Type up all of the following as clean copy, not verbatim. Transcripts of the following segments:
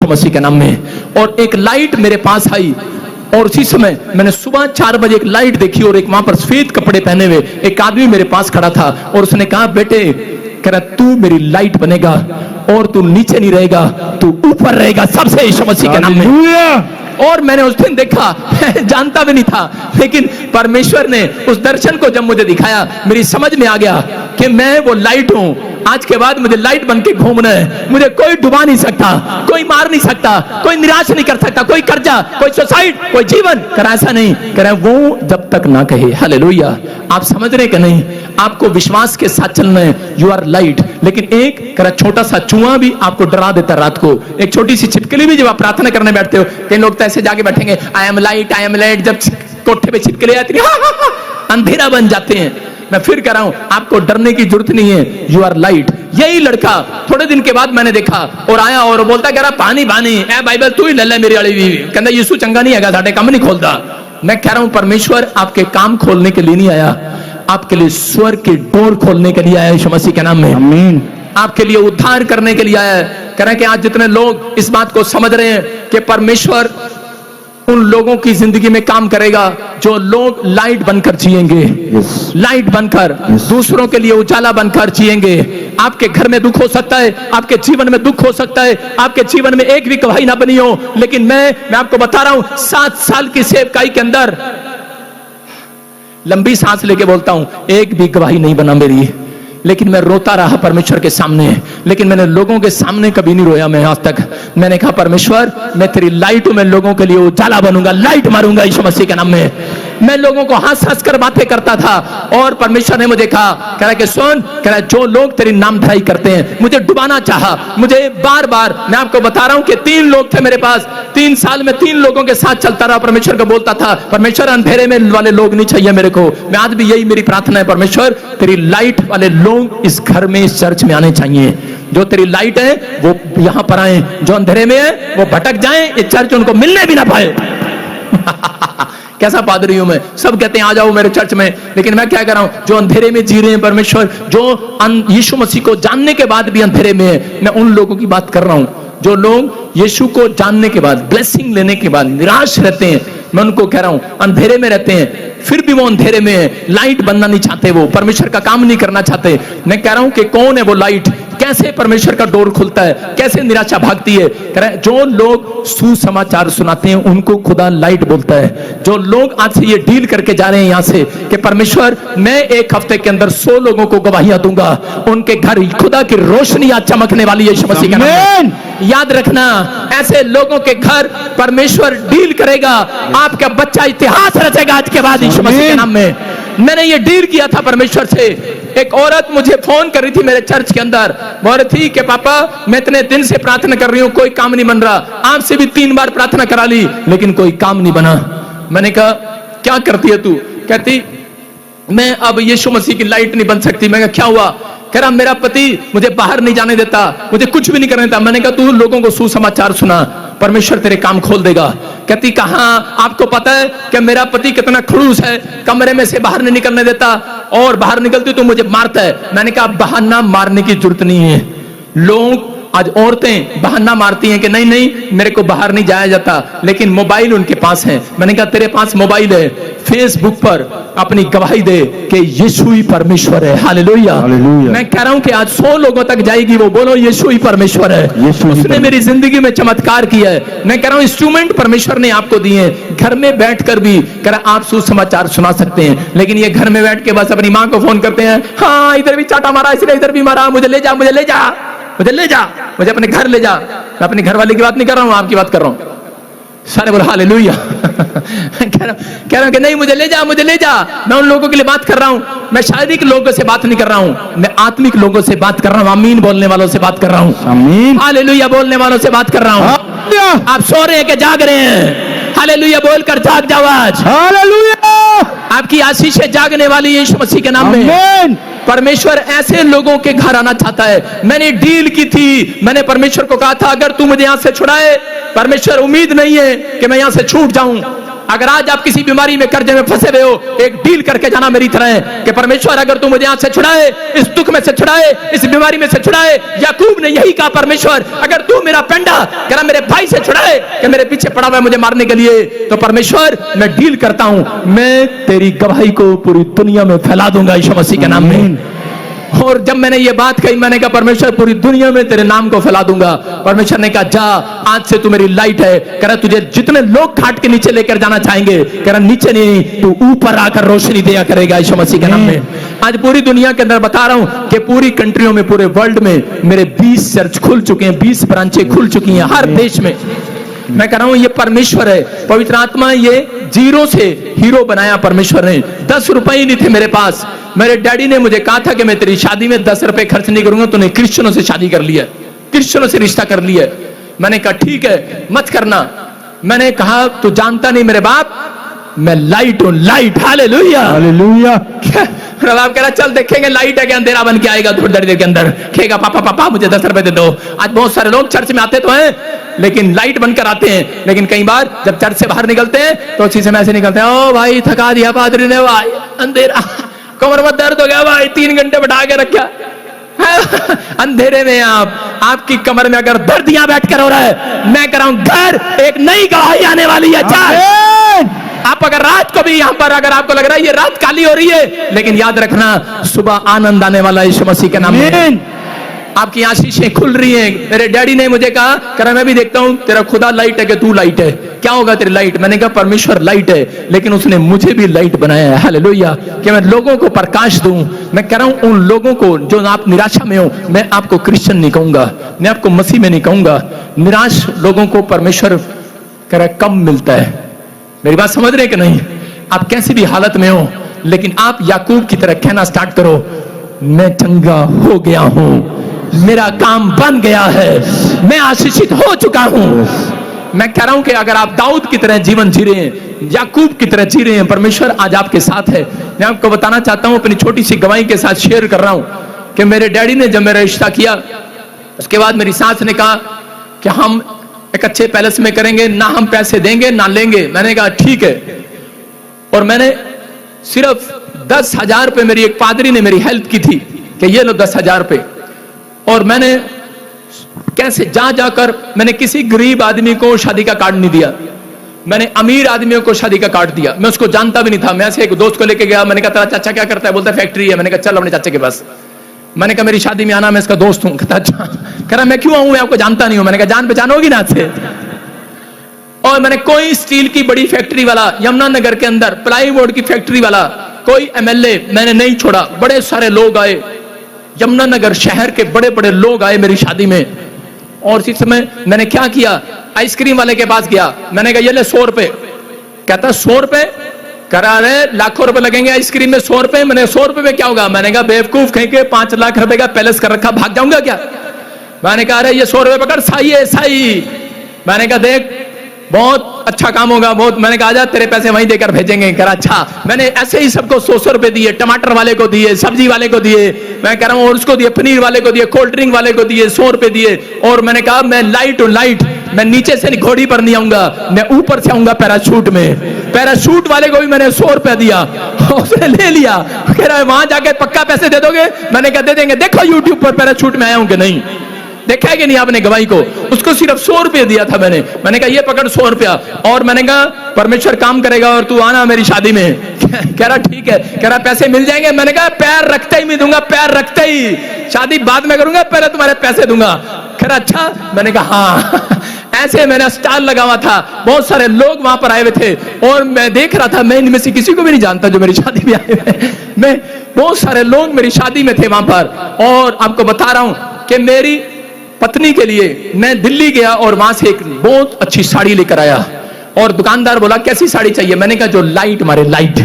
मसीह के नाम में। और एक लाइट मेरे पास आई और उसी समय मैंने सुबह 4 बजे एक लाइट देखी और एक वहां पर सफेद कपड़े पहने हुए एक आदमी मेरे पास खड़ा था और उसने कहा, बेटे, कह रहा, तू मेरी लाइट बनेगा और तू नीचे नहीं रहेगा, तू ऊपर रहेगा सबसे यीशु मसीह के नाम में। और मैंने उस दिन देखा, जानता भी नहीं था, लेकिन परमेश्वर ने उस दर्शन को जब मुझे दिखाया, मेरी समझ में आ गया कि मैं वो लाइट हूं। आज के बाद मुझे लाइट बन के घूमना है। मुझे कोई डुबा नहीं सकता, कोई मार नहीं सकता, कोई निराश नहीं कर सकता, कोई कर्जा, कोई सुसाइड, कोई जीवन कर ऐसा नहीं करे वो जब तक ना कहे। हालेलुया। आप समझ रहे कि नहीं? आपको विश्वास के साथ चलना है। You are light. लेकिन एक करा छोटा सा चूहा भी आपको डरा देता रात को, एक छोटी सी छिपकली भी जब आप प्रार्थना करने बैठते हो, कई लोग तो ऐसे जाके बैठेंगे, आई am light, I am light, जब कोठे पे छिपकली आती है अंधेरा बन जाते हैं। मैं फिर कह रहा हूं, आपको डरने की जरूरत नहीं है। You are light. यही लड़का थोड़े दिन के बाद मैंने देखा और आया और बोलता, कह रहा, पानी पानी ए बाइबल तू ही ले ले मेरी वाली भी। कहता यीशु चंगा नहीं है, साढ़े काम नहीं खोलता। मैं कह रहा हूं, परमेश्वर आपके काम खोलने के लिए नहीं आया, आपके लिए स्वर्ग के डोर खोलने के लिए आया यीशु मसीह के नाम में। आमीन। आपके लिए उद्धार करने के लिए आया है। कह रहे हैं कि आज जितने लोग इस बात को समझ रहे हैं कि परमेश्वर उन लोगों की जिंदगी में काम करेगा जो लोग लाइट बनकर जिएंगे। लाइट बनकर दूसरों के लिए उजाला बनकर जिएंगे। आपके घर में दुख हो सकता है, आपके जीवन में दुख हो सकता है, आपके जीवन में एक भी गवाही ना बनी हो, लेकिन मैं आपको बता रहा हूं, 7 साल की सेवकाई के अंदर लंबी सांस लेके बोलता हूं, एक भी गवाही नहीं बना मेरी, लेकिन मैं रोता रहा परमेश्वर के सामने। लेकिन मैंने लोगों के सामने कभी नहीं रोया। मैं आज तक मैंने कहा, परमेश्वर मैं तेरी लाइट हूं, मैं लोगों के लिए उजाला बनूंगा, लाइट मारूंगा यीशु मसीह के नाम में। मैं लोगों को हंस हंस कर बातें करता था और परमेश्वर ने मुझे कहा, कह रहा कि सुन, कह रहा जो लोग तेरी नामधराई करते हैं, मुझे डुबाना चाहा, मुझे बार बार, मैं आपको बता रहा हूं कि 3 लोग थे मेरे पास, 3 साल में 3 लोगों के साथ चलता रहा। परमेश्वर को बोलता था, परमेश्वर अंधेरे में वाले लोग नहीं चाहिए मेरे को। मैं आज भी यही मेरी प्रार्थना है, परमेश्वर तेरी लाइट वाले लोग इस घर में, इस चर्च में आने चाहिए। जो तेरी लाइट है वो यहां पर आए, जो अंधेरे में है वो भटक जाएं, ये चर्च उनको मिलने भी ना पाए। कैसा पादरी हूं मैं? सब कहते हैं आ जाओ मेरे चर्च में, लेकिन मैं क्या कर रहा हूं? जो अंधेरे में जी रहे हैं परमेश्वर, जो यीशु मसीह को जानने के बाद भी अंधेरे में है, मैं उन लोगों की बात कर रहा हूं। जो लोग यीशु को जानने के बाद, ब्लेसिंग लेने के बाद निराश रहते हैं, मैं उनको कह रहा हूं, अंधेरे में रहते हैं, फिर भी वो अंधेरे में है, लाइट बनना नहीं चाहते, वो परमेश्वर का काम नहीं करना चाहते। मैं कह रहा हूं कि कौन है वो लाइट? कैसे परमेश्वर का डोर खुलता है, कैसे निराशा भागती है? कह रहे हैं जो लोग सुसमाचार सुनाते हैं उनको खुदा लाइट बोलता है। जो लोग आज से ये डील करके जा रहे हैं यहां से कि परमेश्वर मैं 1 हफ्ते के अंदर 100 लोगों को गवाहियां दूंगा, उनके घर खुदा की रोशनी आज चमकने वाली है यीशु मसीह का नाम। याद रखना, ऐसे लोगों के घर परमेश्वर डील करेगा। आपका बच्चा इतिहास रचेगा आज के बाद यीशु मसीह के नाम में। मैंने ये डील किया था परमेश्वर से। एक औरत मुझे फोन कर रही थी मेरे चर्च के अंदर, बोल रही थी कि पापा मैं इतने दिन से प्रार्थना कर रही हूं, कोई काम नहीं बन रहा, आपसे भी 3 बार प्रार्थना करा ली लेकिन कोई काम नहीं बना। मैंने कहा क्या करती है तू? कहती मैं अब यीशु मसीह की लाइट नहीं बन सकती। मैं कहा क्या हुआ? कह रहा मेरा पति मुझे बाहर नहीं जाने देता, मुझे कुछ भी नहीं करने देता। मैंने कहा तू लोगों को सुसमाचार सुना, परमेश्वर तेरे काम खोल देगा। कहती कहां? आपको पता है कि मेरा पति कितना खड़ूस है, कमरे में से बाहर नहीं निकलने देता और बाहर निकलती तो मुझे मारता है। मैंने कहा बहाना मारने की जरूरत नहीं है। लोग आज औरतें बहाना मारती हैं कि नहीं नहीं मेरे को बाहर नहीं जाया जाता, लेकिन मोबाइल उनके पास है। मैंने कहा तेरे पास मोबाइल है, फेसबुक पर अपनी गवाही दे कि यीशु ही परमेश्वर है। हालेलुया। मैं कह रहा हूं कि आज 100 लोगों तक जाएगी, वो बोलो यीशु ही परमेश्वर है, उसने मेरी जिंदगी में चमत्कार किया है। मैं कह रहा हूं इंस्ट्रूमेंट परमेश्वर ने आपको दिए हैं, घर में बैठकर भी कह रहा आप सुसमाचार सुना सकते हैं। लेकिन ये घर में बैठ के बस अपनी माँ को फोन करते हैं, हाँ इधर भी चाटा मारा, इसलिए इधर भी मारा, मुझे ले जा, मुझे ले जा, मुझे ले जा, मुझे अपने घर ले जा। मैं अपने घर वाले की बात नहीं कर रहा हूं, आपकी बात कर रहा हूं। सारे बोले हालेलुया। कह रहा हूं कि नहीं मुझे ले जा, मुझे ले जा। मैं उन लोगों के लिए बात कर रहा हूं, मैं शारीरिक लोगों से बात नहीं कर रहा हूं, मैं आत्मिक लोगों से बात कर रहा हूं। आमीन बोलने वालों से बात कर रहा हूं, आमीन हालेलुया बोलने वालों से बात कर रहा हूं। आप सो रहे हैं कि जाग रहे हैं? हालेलुया बोलकर जाग जाओ आज। हालेलुया। आपकी आशीषें जागने वाली यीशु मसीह के नाम में। परमेश्वर ऐसे लोगों के घर आना चाहता है। मैंने डील की थी, मैंने परमेश्वर को कहा था अगर तू मुझे यहां से छुड़ाए, परमेश्वर उम्मीद नहीं है कि मैं यहां से छूट जाऊं, अगर आज आप किसी बीमारी में, कर्जे में फंसे हुए हो, एक डील करके जाना मेरी तरह कि परमेश्वर अगर तू मुझे यहाँ से छुड़ाए, इस दुख में से छुड़ाए, इस बीमारी में से छुड़ाए। याकूब ने यही कहा, परमेश्वर अगर तू मेरा पेंडा करा मेरे भाई से छुड़ाए कि मेरे पीछे पड़ा हुआ है मुझे मारने के लिए, तो परमेश्वर मैं डील करता हूं, मैं तेरी गवाही को पूरी दुनिया में फैला दूंगा यीशु मसीह के नाम में। और जब मैंने ये बात कही, मैंने कहा परमेश्वर पूरी दुनिया में तेरे नाम को फैला दूंगा। परमेश्वर ने कहा जा, आज से तू मेरी लाइट है। कह रहा तुझे जितने लोग घाट के नीचे लेकर जाना चाहेंगे, कह रहा नीचे नहीं, तू ऊपर आकर रोशनी दिया करेगा यीशु मसीह के नाम में। आज पूरी दुनिया के अंदर बता रहा हूं कि पूरी कंट्रियों में, पूरे वर्ल्ड में मेरे 20 चर्च खुल चुके हैं, 20 ब्रांचें खुल चुकी हैं हर देश में। मैं कह रहा हूं ये परमेश्वर है, पवित्र आत्मा। ये जीरो से हीरो बनाया परमेश्वर ने। 10 रुपए ही नहीं थे मेरे पास। मेरे डैडी ने मुझे कहा था कि मैं तेरी शादी में 10 रुपए खर्च नहीं करूंगा, तूने क्रिश्चियनों से शादी कर लिया, क्रिश्चियनों से रिश्ता कर लिया। मैंने कहा ठीक है मत करना। मैंने कहा तू जानता नहीं मेरे बाप, मैं लाइट हूं, लाइट। Hallelujah hallelujah. मेरा बाप कह रहा चल देखेंगे लाइट है कि अंधेरा बन के आएगा थोड़ी देर के अंदर। कहेगा पापा पापा मुझे 10 रुपए दे दो। आज बहुत सारे लोग चर्च में आते तो हैं, लेकिन लाइट बनकर आते हैं, लेकिन कई बार जब चर्च से बाहर निकलते हैं तो उसी समय ऐसे निकलते हैं, ओ भाई थका दिया पादरी ने, भाई अंधेरा, कमर में दर्द हो गया भाई, 3 घंटे बैठा के रखा। अंधेरे में आपकी कमर में अगर दर्द यहां बैठकर हो रहा है, मैं कह रहा हूं घर एक नई गवाही आने वाली है। आप अगर रात को भी यहां पर, अगर आपको लग रहा है ये रात काली हो रही है, लेकिन याद रखना सुबह आनंद आने वाला है यीशु मसीह के नाम में। आपकी आशीषें खुल रही हैं। मेरे डैडी ने मुझे कहा, कह रहा मैं भी देखता हूं तेरा खुदा लाइट है कि तू लाइट है, क्या होगा तेरी लाइट? मैंने कहा परमेश्वर लाइट है, लेकिन उसने मुझे भी लाइट बनाया है। हालेलुया, कि मैं लोगों को प्रकाश दूं। मैं कह रहा हूं उन लोगों को जो आप निराशा में हो, मैं आपको क्रिश्चियन नहीं कहूंगा, मैं आपको मसीह में नहीं कहूंगा। निराश लोगों को परमेश्वर कह रहा कम मिलता है। मेरी बात समझ रहे कि नहीं? आप कैसी भी हालत में हो, लेकिन आप याकूब की तरह कहना स्टार्ट करो, मैं चंगा हो गया हूं, मेरा काम बन गया है, मैं आशीषित हो चुका हूं। मैं कह रहा हूं कि अगर आप दाऊद की तरह जीवन जी रहे हैं, याकूब की तरह जी रहे हैं, परमेश्वर आज आपके साथ है। मैं आपको बताना चाहता हूं, अपनी छोटी सी गवाही के साथ शेयर कर रहा हूं कि मेरे डैडी ने जब मेरा रिश्ता किया, उसके बाद मेरी सास ने कहा कि हम एक अच्छे पैलेस में करेंगे, ना हम पैसे देंगे ना लेंगे। मैंने कहा ठीक है। और मैंने सिर्फ 10,000 रुपए, मेरी एक पादरी ने मेरी हेल्प की थी कि ये लो 10,000 रुपए। और मैंने कैसे जाकर मैंने किसी गरीब आदमी को शादी का कार्ड नहीं दिया, मैंने अमीर आदमियों को शादी का कार्ड दिया। मैं उसको जानता भी नहीं था। मैं ऐसे एक दोस्त को लेके गया, मैंने कहा तेरा चाचा क्या करता है? बोलता फैक्ट्री है। मैंने कहा चल अपने चाचा के पास। मैंने कहा मेरी शादी में आना, मैं इसका दोस्त हूं। कहता अच्छा। कह रहा मैं क्यों आऊं, मैं आपको जानता नहीं हूं। मैंने कहा जान पहचान होगी ना से। और मैंने कोई स्टील की बड़ी फैक्ट्री वाला, यमुनानगर के अंदर प्लाईवुड की फैक्ट्री वाला, कोई एमएलए मैंने नहीं छोड़ा। बड़े सारे लोग आए, यमुनानगर शहर के बड़े बड़े लोग आए मेरी शादी में। और इस समय मैंने क्या किया, आइसक्रीम वाले के पास गया। मैंने कहा ये ले 100 रुपए। कहता 100 रुपए? करा रहे लाखों रुपए लगेंगे आइसक्रीम में, 100 रुपए? मैंने 100 रुपए में क्या होगा? मैंने कहा बेवकूफ, कहीं के 5 लाख रुपए का पैलेस कर रखा, भाग जाऊंगा क्या? मैंने कहा अरे ये 100 रुपए पकड़, साई है साई। मैंने कहा देख बहुत अच्छा काम होगा बहुत। मैंने कहा आजा तेरे पैसे वहीं देकर भेजेंगे। कह रहा अच्छा। मैंने ऐसे ही सबको 100 रुपए दिए, टमाटर वाले को दिए, सब्जी वाले को दिए, मैं कह रहा हूं, और उसको दिए, पनीर वाले को दिए, कोल्ड ड्रिंक वाले को दिए, 100 रुपए दिए। और मैंने कहा मैं लाइट हूं, लाइट। मैं नीचे से घोड़ी पर नहीं आऊंगा, मैं ऊपर से आऊंगा पैराशूट में। पैराशूट वाले को भी मैंने 100 रुपया दिया, उसने ले लिया। कह रहा है वहां जाके पक्का पैसे दे दोगे? मैंने कहा दे देंगे। देखो यूट्यूब पर पैराशूट में आया हूं कि नहीं, देखा है कि नहीं आपने गवाही को? उसको सिर्फ 100 रुपये दिया था मैंने। मैंने कहा ये पकड़ 100 रुपया। और मैंने कहा परमेश्वर काम करेगा और तू आना मेरी शादी में। कह रहा ठीक है। कह रहा पैसे मिल जाएंगे? मैंने कहा पैर रखते ही मैं दूंगा, पैर रखते ही, शादी बाद में करूंगा, पहले तुम्हारे पैसे दूंगा। कह रहा अच्छा। मैंने कहा हाँ। ऐसे मैंने स्टॉल लगा हुआ था, बहुत सारे लोग वहां पर आए हुए थे, और मैं देख रहा था, मैं इनमें से किसी को भी नहीं जानता जो मेरी शादी में आए हुए। मैं बहुत सारे लोग मेरी शादी में थे वहां पर। और आपको बता रहा हूं कि मेरी पत्नी के लिए मैं दिल्ली गया और वहां से एक बहुत अच्छी साड़ी लेकर आया। और दुकानदार बोला कैसी साड़ी चाहिए? मैंने कहा जो लाइट मारे, लाइट।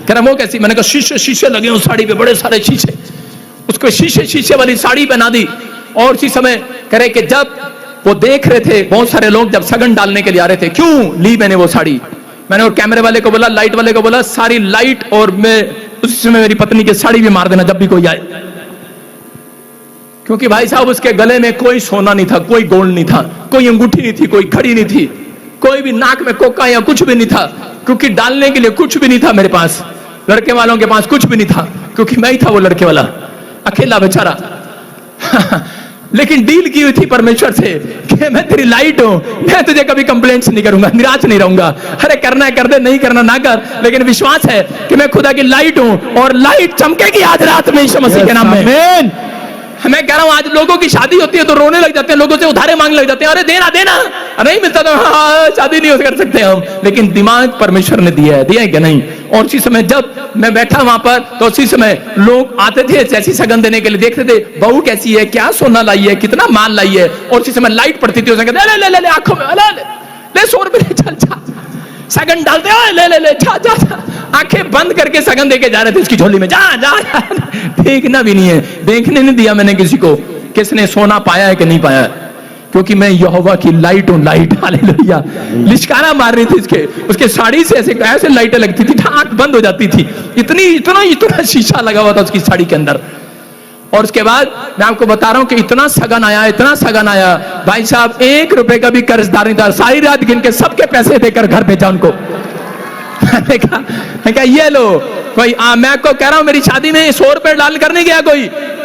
कह रहा वो कैसी? मैंने कहा शीशे शीशे लगे उस साड़ी पे, बड़े सारे शीशे। उसको शीशे शीशे वाली साड़ी पहना दी। और इसी समय करे कि जब वो देख रहे थे, बहुत सारे लोग जब सगन डालने के लिए आ रहे थे, क्यों ली मैंने वो साड़ी? मैंने वो कैमरे वाले को बोला, लाइट वाले को बोला सारी लाइट, और मैं उस समय मेरी पत्नी की साड़ी भी मार देना जब भी कोई आए। क्योंकि भाई साहब उसके गले में कोई सोना नहीं था, कोई गोल्ड नहीं था, कोई अंगूठी नहीं थी, कोई घड़ी नहीं थी, कोई भी नाक में कोका या कुछ भी नहीं था। क्योंकि डालने के लिए कुछ भी नहीं था मेरे पास, लड़के वालों के पास कुछ भी नहीं था, क्योंकि मैं ही था वो लड़के वाला, अकेला बेचारा। लेकिन डील की हुई थी परमेश्वर से कि मैं तेरी लाइट हूं, मैं तुझे कभी कंप्लेंट्स नहीं करूंगा, निराश नहीं रहूंगा। अरे करना है कर दे, नहीं करना ना कर, लेकिन विश्वास है कि मैं खुदा की लाइट हूं और लाइट चमकेगी आज रात में यीशु मसीह के नाम में। मैं कह रहा हूं, आज लोगों की शादी होती है तो रोने लग जाते हैं, लोगों से उधारे मांगने लग जाते हैं, अरे देना देना, नहीं मिलता तो हाँ, शादी नहीं कर सकते हम। लेकिन दिमाग परमेश्वर ने दिया है कि नहीं? और उसी समय जब मैं बैठा वहां पर, तो उसी समय लोग आते थे ऐसी सगन देने के लिए, देखते थे बहू कैसी है, क्या सोना लाई है, कितना माल लाई है। और उसी समय लाइट पड़ती थी, ले आंखों में ले 100 रुपए चल सगन डालते हो, ले जा आंखें बंद करके सगन देके जा रहे थे उसकी झोली में, जा देखना भी नहीं है, देखने नहीं दिया मैंने किसी को किसने सोना पाया है कि नहीं पाया है, क्योंकि मैं यहोवा की लाइट हूं, लाइट। हालेलुया। लिशकारा मार रही थी उसके साड़ी से ऐसे लाइटें लगती थी, आंख बंद हो जाती थी, इतना शीशा लगा हुआ था उसकी साड़ी के अंदर। और उसके बाद मैं आपको बता रहा हूं कि इतना सगन आया भाई साहब, 1 रुपए का भी कर्जदार नहीं था, सारी रात गिन के सबके पैसे देकर घर भेजा उनको। मैंने कहा ये लो, कोई मैं को कह रहा हूं मेरी शादी में 100 रुपए डाल कर नहीं गया,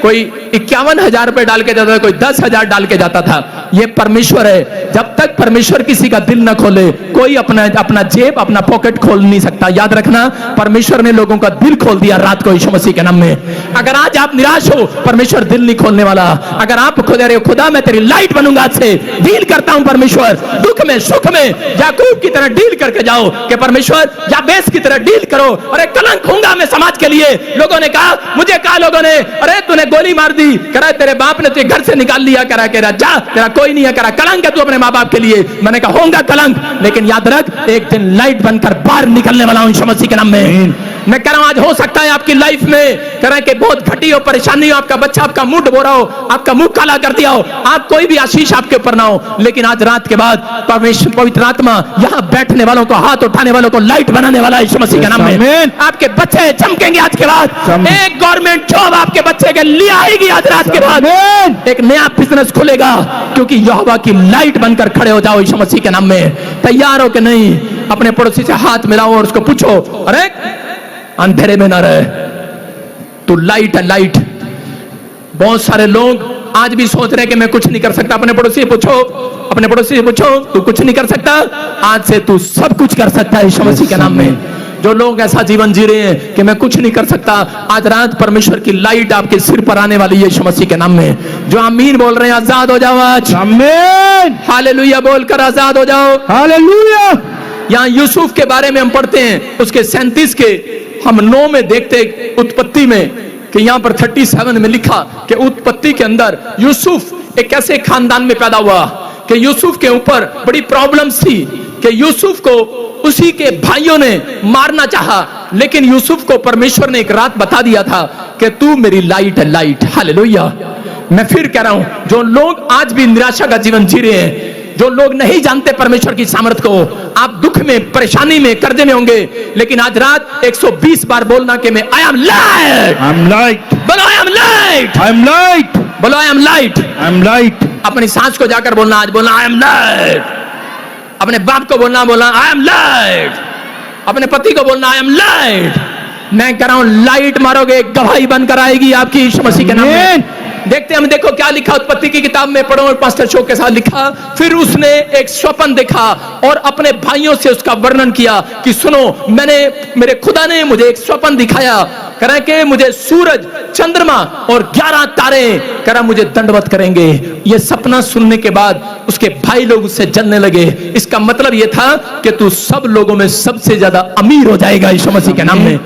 कोई 51,000 रुपए डाल के जाता था, कोई 10,000 डाल के जाता था। ये परमेश्वर है, जब तक परमेश्वर किसी का दिल न खोले कोई अपना जेब अपना पॉकेट खोल नहीं सकता। याद रखना, परमेश्वर ने लोगों का दिल खोल दिया रात को यीशु मसीह के नाम में। अगर आज आप निराश हो, परमेश्वर दिल नहीं खोलने वाला। अगर आप खुद रहे हो, खुदा मैं तेरी लाइट बनूंगा, आज से डील करता हूं परमेश्वर, दुख में सुख में याकूब की तरह डील करके जाओ कि परमेश्वर याबेस की तरह डील करो। अरे कलंक होऊंगा मैं समाज के लिए। लोगों ने कहा, मुझे कहा लोगों ने, अरे तूने गोली मार दी, करा तेरे बाप ने तुझे घर से निकाल लिया, करा जा तेरा कोई नहीं है, करा कलंक है तू अपने माँ बाप के लिए। मैंने कहा होगा कलंक, लेकिन याद रख एक दिन लाइट बनकर बाहर निकलने वाला हूं यीशु मसीह के नाम में। मैं कह रहा हूं आज हो सकता है आपकी लाइफ में कह कि बहुत घटी हो, परेशानी हो, आपका बच्चा आपका मुंह डुबो रहा हो, आपका मुंह काला कर दिया हो, आप कोई भी आशीष आपके ऊपर ना हो, लेकिन आज रात के बाद परमेश्वर पवित्र आत्मा यहां बैठने वालों को, हाथ उठाने वालों को लाइट बनाने वाला है यीशु मसीह के नाम में। आपके बच्चे चमकेंगे आज के बाद, एक गवर्नमेंट जॉब आपके बच्चे के लिए आएगी आज रात के बाद, एक नया बिजनेस खुलेगा, क्योंकि यहोवा की लाइट बनकर खड़े हो जाओ यीशु मसीह के नाम में। तैयार हो कि नहीं? अपने पड़ोसी से हाथ मिलाओ और उसको पूछो, अरे अंधेरे में ना रहे, तू लाइट है, लाइट। बहुत सारे लोग आज भी सोच रहे हैं कि मैं कुछ नहीं कर सकता। अपने पड़ोसी से पूछो, तू कुछ नहीं कर सकता, आज से तू सब कुछ कर सकता है यीशु मसीह के नाम में। जो लोग ऐसा जीवन जी रहे हैं कि मैं कुछ नहीं कर सकता, आज रात परमेश्वर की लाइट आपके सिर पर आने वाली है यीशु मसीह के नाम में। जो आमीन बोल रहे हैं, आजाद हो जाओ आज, आमीन, हालेलुया बोलकर आजाद हो जाओ, हालेलुया। यहाँ यूसुफ के बारे में हम पढ़ते हैं, उसके 37 के हम 9 में देखते, उत्पत्ति में, कि यहाँ पर 37 में लिखा कि उत्पत्ति के अंदर यूसुफ एक ऐसे खानदान में पैदा हुआ कि यूसुफ के ऊपर बड़ी प्रॉब्लम्स थी, कि यूसुफ को उसी के भाइयों ने मारना चाहा, लेकिन यूसुफ को परमेश्वर ने एक रात बता दिया था कि तू मेरी लाइट है, लाइट। हालेलुया। मैं फिर कह रहा हूं, जो लोग आज भी निराशा का जीवन जी रहे हैं, जो लोग नहीं जानते परमेश्वर की सामर्थ्य को, आप दुख में, परेशानी में, कर्जे में होंगे, लेकिन आज रात 120 बार बोलना कि मैं I am light, I am light, बोलो I am light, I am light, बोलो I am light, I am light. अपनी सांस को जाकर बोलना, आज बोलना आई एम लाइट। अपने बाप को बोलना आई एम लाइट। अपने पति को बोलना आई एम लाइट। मैं कह रहा हूं लाइट मारोगे, गवाही बनकर आएगी आपकी यीशु मसीह के नाम में। देखते हम, देखो क्या लिखा उत्पत्ति की किताब में, पढ़ो पास्टर शोक के साथ लिखा। फिर उसने एक स्वप्न देखा और अपने भाइयों से उसका वर्णन किया कि सुनो, मेरे खुदा ने मुझे एक स्वप्न दिखाया, कह कि मुझे सूरज, चंद्रमा और 11 तारे कह मुझे दंडवत करेंगे। ये सपना सुनने के बाद उसके भाई लोग उससे जलने लगे। इसका मतलब ये था कि तू सब लोगों में सबसे ज्यादा अमीर हो जाएगा यीशु मसीह के नाम में।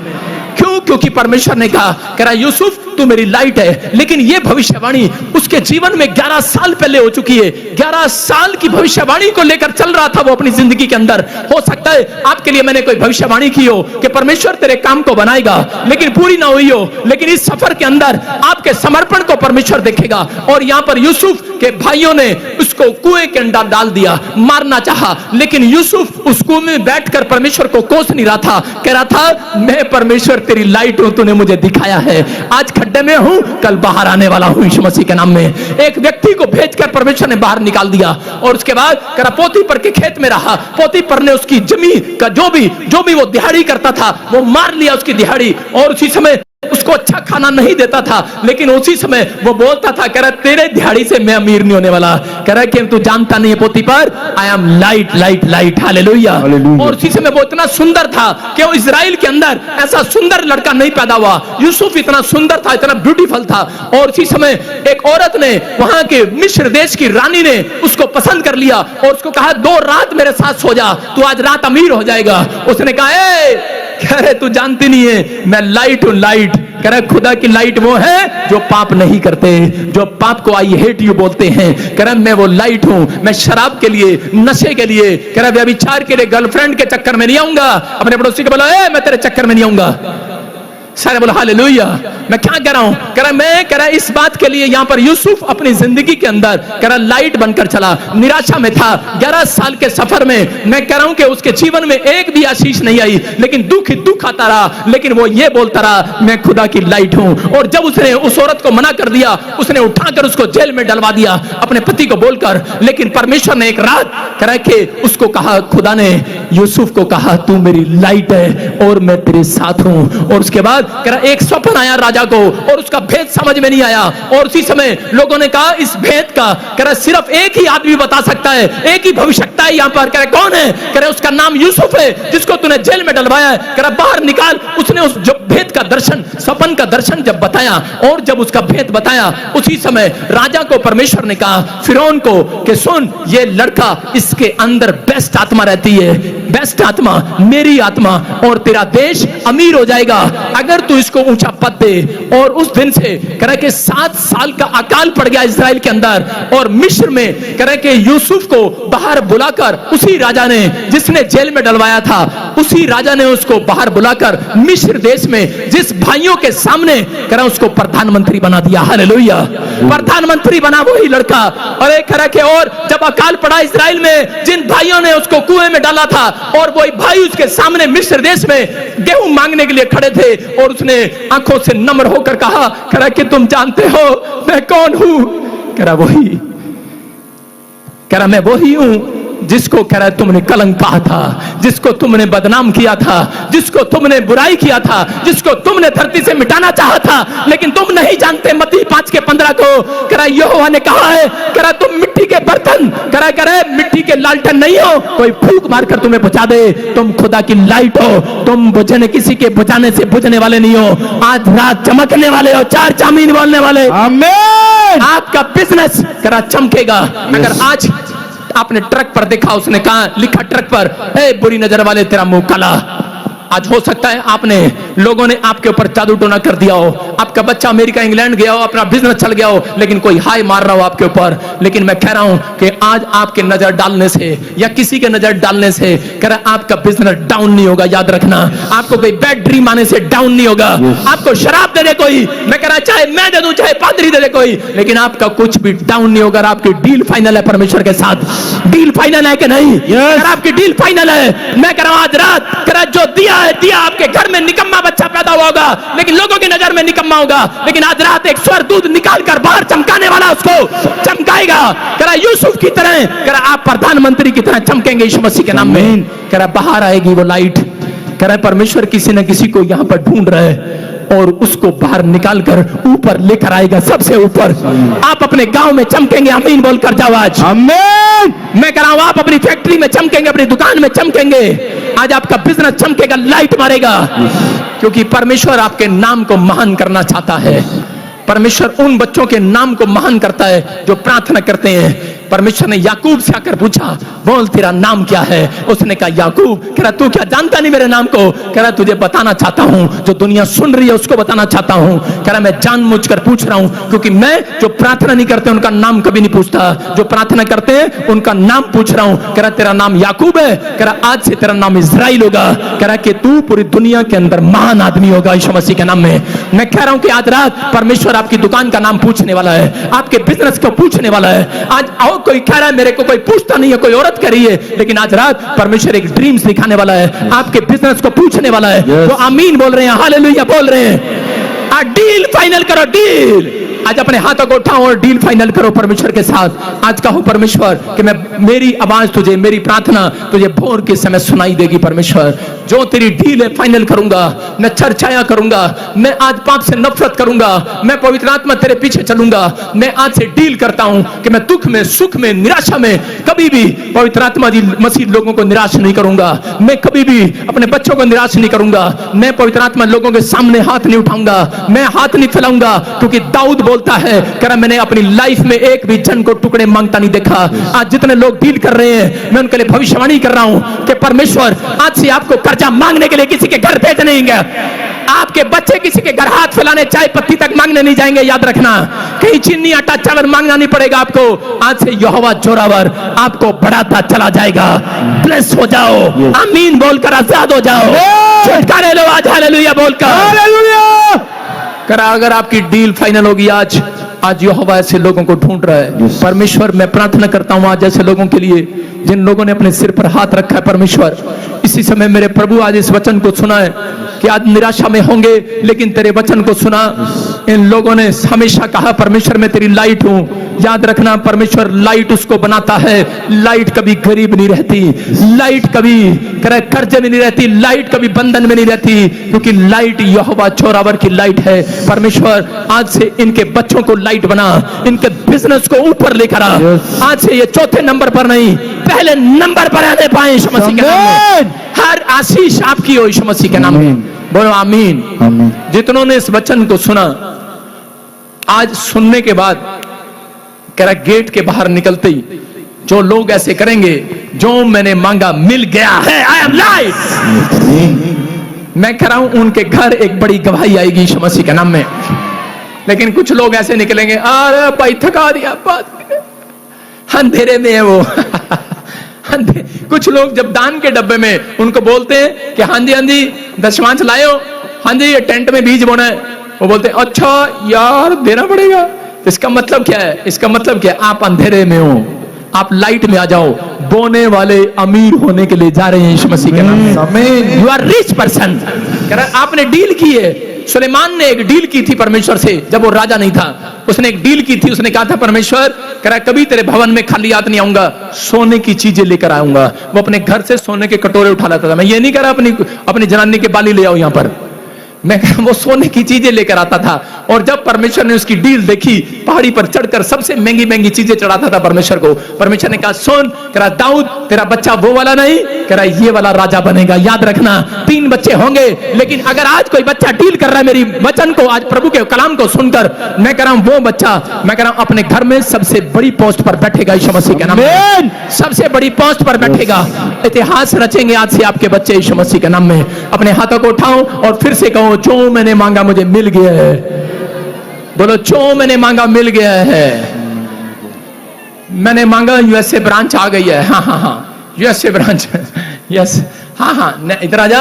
क्यों? क्योंकि परमेश्वर ने कहा यूसुफ तू मेरी लाइट है। लेकिन ये भविष्यवाणी उसके जीवन में 11 साल पहले हो चुकी है। 11 साल की भविष्यवाणी को लेकर चल रहा था वो अपनी जिंदगी के अंदर। हो सकता है आपके लिए मैंने कोई भविष्यवाणी की हो कि परमेश्वर तेरे काम को बनाएगा, लेकिन पूरी ना हुई हो। लेकिन इस सफर के अंदर आपके समर्पण को परमेश्वर देखेगा। और यहाँ पर यूसुफ के भाइयों ने उसको कुएं के अंदर डाल दिया, मारना चाहा, लेकिन यूसुफ उस कुएं में बैठकर परमेश्वर को कोस नहीं रहा था। कह रहा था मैं परमेश्वर तेरी लाइट हूं, तूने मुझे दिखाया है। आज खड्डे में हूं, कल बाहर आने वाला हूं यीशु मसीह के नाम में। एक व्यक्ति को भेजकर परमेश्वर ने बाहर निकाल दिया और उसके बाद करा पोतीपर के खेत में रहा। पोतीपर ने उसकी जमीन का जो भी वो दिहाड़ी करता था वो मार लिया उसकी दिहाड़ी, और उसी समय उसको अच्छा खाना नहीं देता था, लेकिन उसी समय वो बोलता था, कह रहा तेरे दिहाड़ी से मैं अमीर नहीं होने वाला। कह रहा कि तू जानता नहीं है Potiphar, I am light light light, hallelujah. और उसी समय वो इतना सुंदर था कि वो इजराइल के अंदर ऐसा सुंदर लड़का नहीं पैदा हुआ। यूसुफ इतना सुंदर था, इतना ब्यूटीफुल था, और उसी समय एक औरत ने, वहां के मिस्र देश की रानी ने उसको पसंद कर लिया और उसको कहा 2 रात मेरे साथ सो जा, तू आज रात अमीर हो जाएगा। उसने कहा कह रहे तू जानती नहीं है मैं लाइट हूं, लाइट। कह रहे खुदा की लाइट वो है जो पाप नहीं करते, जो पाप को आई हेट यू बोलते हैं। कह रहा मैं वो लाइट हूं, मैं शराब के लिए, नशे के लिए, कह रहा व्यभिचार के लिए, गर्लफ्रेंड के चक्कर में नहीं आऊंगा। अपने पड़ोसी को बोला मैं तेरे चक्कर में नहीं आऊंगा। सारे बोला हालेलुया। मैं क्या कह रहा हूं, कह रहा मैं, कह रहा इस बात के लिए यहां पर यूसुफ अपनी जिंदगी के अंदर कह रहा लाइट बनकर चला। निराशा में था, 11 साल के सफर में मैं कह रहा हूं कि उसके जीवन में एक भी आशीष नहीं आई, लेकिन दुख ही दुख आता रहा, लेकिन वो ये बोलता रहा मैं खुदा की लाइट हूं। और जब उसने उस औरत को मना कर दिया, उसने उठाकर उसको जेल में डलवा दिया अपने पति को बोलकर, लेकिन परमेश्वर ने एक रात कह रहा कि उसको कहा, खुदा ने यूसुफ को कहा तू मेरी लाइट है और मैं तेरे साथ हूं। और उसके बाद कह रहा एक स्वप्न आया राजा को और उसका भेद समझ में नहीं आया, और उसी समय लोगों ने कहा इस भेद का कह रहा सिर्फ एक ही आदमी बता सकता है, एक ही भविष्यवक्ता है यहां पर। कह रहा कौन है, कह रहा उसका नाम यूसुफ है जिसको तूने जेल में डलवाया है। कह रहा बाहर निकाल। उसने उस जो भेद का दर्शन, स्वप्न का दर्शन जब बताया और जब उसका भेद बताया, उसी समय राजा को परमेश्वर ने कहा फिरौन को कि सुन ये लड़का, इसके अंदर बेस्ट आत्मा रहती है, बेस्ट आत्मा मेरी आत्मा, और तेरा देश अमीर हो जाएगा अगर तू इसको ऊंचा पद दे। और उस दिन से कह रहा कि 7 साल का अकाल पड़ गया इजराइल के अंदर, और मिस्र में कह रहा कि यूसुफ को बाहर बुलाकर उसी राजा ने जिसने जेल में डलवाया था, उसी राजा ने उसको बाहर बुलाकर मिस्र देश में जिस भाइयों के सामने कह रहा उसको प्रधानमंत्री बना दिया। हालेलुया। प्रधानमंत्री बना वही लड़का। और एक कह रहा कि और जब अकाल पड़ा इजराइल में, जिन भाइयों ने उसको कुएं में डाला था, और वही भाई उसके सामने मिस्र देश में गेहूं मांगने के लिए खड़े थे, और उसने आंखों से नम्र होकर कहा, कह रहा कि तुम जानते हो मैं कौन हूं। कह रहा वही, कह रहा मैं वही हूं जिसको कह रहा तुमने कलंक कहा था, जिसको तुमने बदनाम किया था, जिसको तुमने बुराई किया था, जिसको तुमने धरती से मिटाना चाहा था, लेकिन तुम नहीं जानते। मत्ती 5:15 को कह रहा यहोवा ने कहा है, कह रहा तुम मिट्टी के बर्तन, कह रहा मिट्टी के लालटेन नहीं हो, कोई फूंक मारकर तुम्हें बुझा दे। तुम खुदा की लाइट हो, तुम बुझने, किसी के बुझाने से बुझने वाले नहीं हो, आज रात चमकने वाले हो, 4 चामीन बोलने वाले। आमीन। आपका बिजनेस कह रहा चमकेगा। अगर आज आपने ट्रक पर देखा, उसने कहा लिखा ट्रक पर, ए बुरी नजर वाले तेरा मुंह काला। आज हो सकता है आपने, लोगों ने आपके ऊपर जादू टोना कर दिया हो, आपका बच्चा अमेरिका इंग्लैंड गया हो, अपना बिजनेस चल गया हो, लेकिन कोई हाय मार रहा हो आपके ऊपर। लेकिन मैं कह रहा हूं कि आज आपके नजर डालने से या किसी के नजर डालने से कह रहा आपका बिजनेस डाउन नहीं होगा। याद रखना, आपको कोई बैड ड्रीम आने से डाउन नहीं होगा। आपको शराब दे दे कोई, मैं कह रहा चाहे मैं दे दूं चाहे पादरी दे दे कोई, लेकिन आपका कुछ भी डाउन नहीं होगा। आपकी डील फाइनल है परमेश्वर के साथ। डील फाइनल है कि नहीं? अगर आपकी डील फाइनल है, मैं कह रहा हूं आज रात कह रहा जो दिया आपके घर में निकम्मा बच्चा पैदा होगा, लेकिन लोगों की नजर में निकम्मा होगा, लेकिन आज रात एक स्वर्गदूत निकाल कर बाहर चमकाने वाला उसको चमकाएगा। कह रहा यूसुफ की तरह, कह रहा आप प्रधानमंत्री की तरह चमकेंगे यीशु मसीह के नाम में। कह रहा बाहर आएगी वो लाइट। कह रहा परमेश्वर किसी न किसी को यहां पर ढूंढ रहा है और उसको बाहर निकाल कर ऊपर लेकर आएगा, सबसे ऊपर। आप अपने गांव में चमकेंगे, आमीन बोलकर जाओ आज। आमीन। मैं कह रहा हूं आप अपनी फैक्ट्री में चमकेंगे, अपनी दुकान में चमकेंगे, आज आपका बिजनेस चमकेगा, लाइट मारेगा, क्योंकि परमेश्वर आपके नाम को महान करना चाहता है। परमेश्वर उन बच्चों के नाम को महान करता है जो प्रार्थना करते हैं। परमेश्वर ने याकूब से आकर पूछा, बोल तेरा नाम क्या है? उसने कहा याकूब। कह रहा तू क्या जानता नहीं मेरे नाम को? कह रहा तुझे बताना चाहता हूं, जो दुनिया सुन रही है उसको बताना चाहता हूं। कह रहा मैं जानबूझकर पूछ रहा हूं, क्योंकि मैं जो प्रार्थना नहीं करते उनका नाम कभी नहीं पूछता, जो प्रार्थना करते हैं उनका नाम पूछ रहा हूं। कह रहा तेरा नाम याकूब है, कह रहा आज से तेरा नाम इजराइल होगा। कह रहा कि तू पूरी दुनिया के अंदर महान आदमी होगा यीशु मसीह के नाम में। मैं कह रहा हूं कि आज रात परमेश्वर आपकी दुकान का नाम पूछने वाला है, आपके बिजनेस को पूछने वाला है। आज कोई कह रहा है मेरे को कोई पूछता नहीं है, कोई औरत कह रही है, लेकिन आज रात परमेश्वर एक ड्रीम्स दिखाने वाला है, आपके बिजनेस को पूछने वाला है। तो आमीन बोल रहे हैं, हालेलुया बोल रहे हैं। डील फाइनल करो, डील। आज अपने हाथों को उठाओ और डील फाइनल करो परमेश्वर के साथ। आज कहो परमेश्वर कि मैं, मेरी आवाज तुझे, मेरी प्रार्थना तुझे भोर के समय सुनाई देगी। परमेश्वर जो तेरी डील है फाइनल करूंगा, मैं चर्चाया करूंगा, मैं आज पाप से नफरत करूंगा, मैं पवित्र आत्मा तेरे पीछे चलूंगा। मैं आज से डील करता हूं कि मैं दुख में, सुख में, निराशा में कभी भी पवित्र आत्मा जी मसीह लोगों को निराश नहीं करूंगा। मैं कभी भी अपने बच्चों को निराश नहीं करूंगा। मैं पवित्र आत्मा लोगों के सामने हाथ नहीं उठाऊंगा, मैं हाथ नहीं फैलाऊंगा, क्योंकि दाऊद बोलता है कि मैंने अपनी लाइफ में एक भी जन को टुकड़े मांगता नहीं देखा। आज जितने लोग डील कर रहे हैं, मैं उनके लिए भविष्यवाणी कर रहा हूं कि परमेश्वर आज से आपको कर्जा मांगने के लिए किसी के घर भेज नहीं गया। आपके बच्चे किसी के घर हाथ फैलाने, चाय पत्ती तक मांगने नहीं जाएंगे। याद रखना, कहीं चीनी आटा चावल मांगना नहीं पड़ेगा आपको। आज से यहोवा जोरावर आपको बढ़ाता चला जाएगा। ब्लेस हो जाओ, आमीन बोलकर आजाद हो जाओ, छुटकारे लो आज, हालेलुया बोलकर। हालेलुया। अगर आपकी डील फाइनल होगी आज यहोवा ऐसे लोगों को ढूंढ रहा है। परमेश्वर मैं प्रार्थना करता हूं आज ऐसे लोगों के लिए जिन लोगों ने अपने सिर पर हाथ रखा है। परमेश्वर इसी समय मेरे प्रभु आज इस वचन को सुना है कि आज निराशा में होंगे, लेकिन तेरे वचन को सुना। इन लोगों ने हमेशा कहा परमेश्वर मैं तेरी लाइट हूं। याद रखना, परमेश्वर लाइट उसको बनाता है। लाइट कभी गरीब नहीं रहती, लाइट कभी कर्जे में नहीं रहती, लाइट कभी बंधन में नहीं रहती, क्योंकि लाइट यहोवा जोरावर की लाइट है। परमेश्वर आज से इनके बच्चों को लाइट बना, इनके बिजनेस को ऊपर लेकर आ। आज से ये चौथे नंबर पर नहीं, पहले नंबर पर आने पाए यीशु मसीह के नाम में। हर आशीष आपकी हो यीशु मसीह के नाम में। बोलो आमीन। जितनों ने इस वचन को सुना, आज सुनने के बाद कह रहा गेट के बाहर निकलते ही जो लोग ऐसे करेंगे, जो मैंने मांगा मिल गया है, आई एम लाइट। मैं कह रहा हूं उनके घर एक बड़ी गवाही आएगी यीशु मसीह के नाम में। लेकिन कुछ लोग ऐसे निकलेंगे, अरे भाई थका दिया, अंधेरे में है वो। कुछ लोग जब दान के डब्बे में उनको बोलते हैं कि हाँ जी दशमांश लायो, हाँ जी ये टेंट में बीज बोना है, वो बोलते हैं अच्छा यार देना पड़ेगा। इसका मतलब क्या है? इसका मतलब क्या है? आप अंधेरे में हो, आप लाइट में आ जाओ। बोने वाले अमीर होने के लिए जा रहे हैं यीशु मसीह के नाम में। You are rich person. आपने डील की है। सुलेमान ने एक डील की थी परमेश्वर से जब वो राजा नहीं था। उसने एक डील की थी, उसने कहा था परमेश्वर करा कभी तेरे भवन में खाली हाथ नहीं आऊंगा, सोने की चीजें लेकर आऊंगा। वो अपने घर से सोने के कटोरे उठा लाता था। मैं ये नहीं कह रहा अपनी जनानी के बाली ले आओ यहां पर, मैं वो सोने की चीजें लेकर आता था। और जब परमेश्वर ने उसकी डील देखी, पहाड़ी पर चढ़कर सबसे महंगी महंगी चीजें चढ़ाता था परमेश्वर को। परमेश्वर ने कहा सुन, करा दाऊद तेरा बच्चा वो वाला नहीं, करा ये वाला राजा बनेगा। याद रखना 3 बच्चे होंगे, लेकिन अगर आज कोई बच्चा डील कर रहा है मेरी वचन को, आज प्रभु के कलाम को सुनकर, मैं कह रहा हूं वो बच्चा, मैं कह रहा हूं अपने घर में सबसे बड़ी पोस्ट पर बैठेगा यीशु मसीह के नाम में। सबसे बड़ी पोस्ट पर बैठेगा। इतिहास रचेंगे आज से आपके बच्चे यीशु मसीह के नाम में। अपने हाथों को उठाओ और फिर से कहो जो मैंने मांगा मुझे मिल गया है। बोलो जो मैंने मांगा मिल गया है। मैंने मांगा यूएसए ब्रांच आ गई है। हाँ हाँ हाँ यूएसए ब्रांच, यस हाँ हाँ इधर आ जा।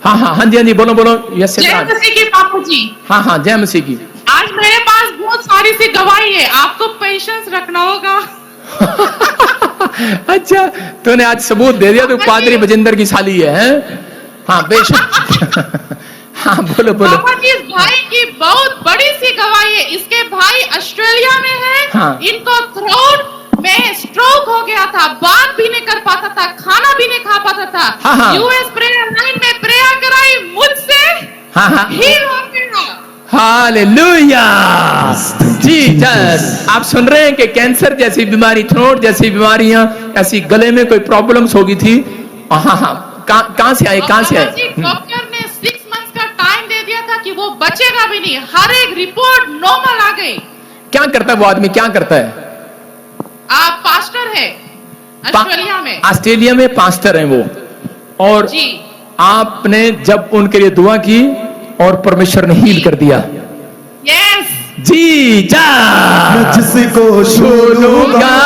हाँ हाँ हाँ जी हाँ जी बोलो बोलो यूएसए ब्रांच। जय मसीह की बापू जी। हाँ हाँ जय मसीह की। आज मेरे पास बहुत सारी सी गवाही है, आपको पेशेंस रखना होगा। अच्छा तूने आज सबूत दे दिया, तू पादरी बजिंदर की साली है। हाँ बेशक। हाँ बोलो बोलो। पापा जी इस भाई की बहुत बड़ी सी गवाही है। इसके भाई ऑस्ट्रेलिया में है। हाँ। इनको थ्रोट में स्ट्रोक हो गया था, बात भी नहीं कर पाता था, खाना भी नहीं खा पाता था। हाँ, हाँ। यूएस प्रेयर लाइन में प्रेयर कराई मुझसे, हाँ हाँ हील हो गया। Hallelujah Jesus. आप सुन रहे हैं कि कैंसर जैसी बीमारी, थ्रोट जैसी बीमारियां, ऐसी गले में कोई प्रॉब्लम्स होगी थी। हाँ हाँ कहां से आए, कहां से आए? डॉक्टर ने 6 मंथ्स का टाइम दे दिया था कि वो बचेगा भी नहीं। हर एक रिपोर्ट नॉर्मल आ गई। क्या करता है वो आदमी, क्या करता है? आप पास्टर है ऑस्ट्रेलिया में। ऑस्ट्रेलिया में पास्टर हैं वो। और जी आपने जब उनके लिए दुआ की और परमेश्वर ने हील कर दिया। यस जी जा जिसको छू लूंगा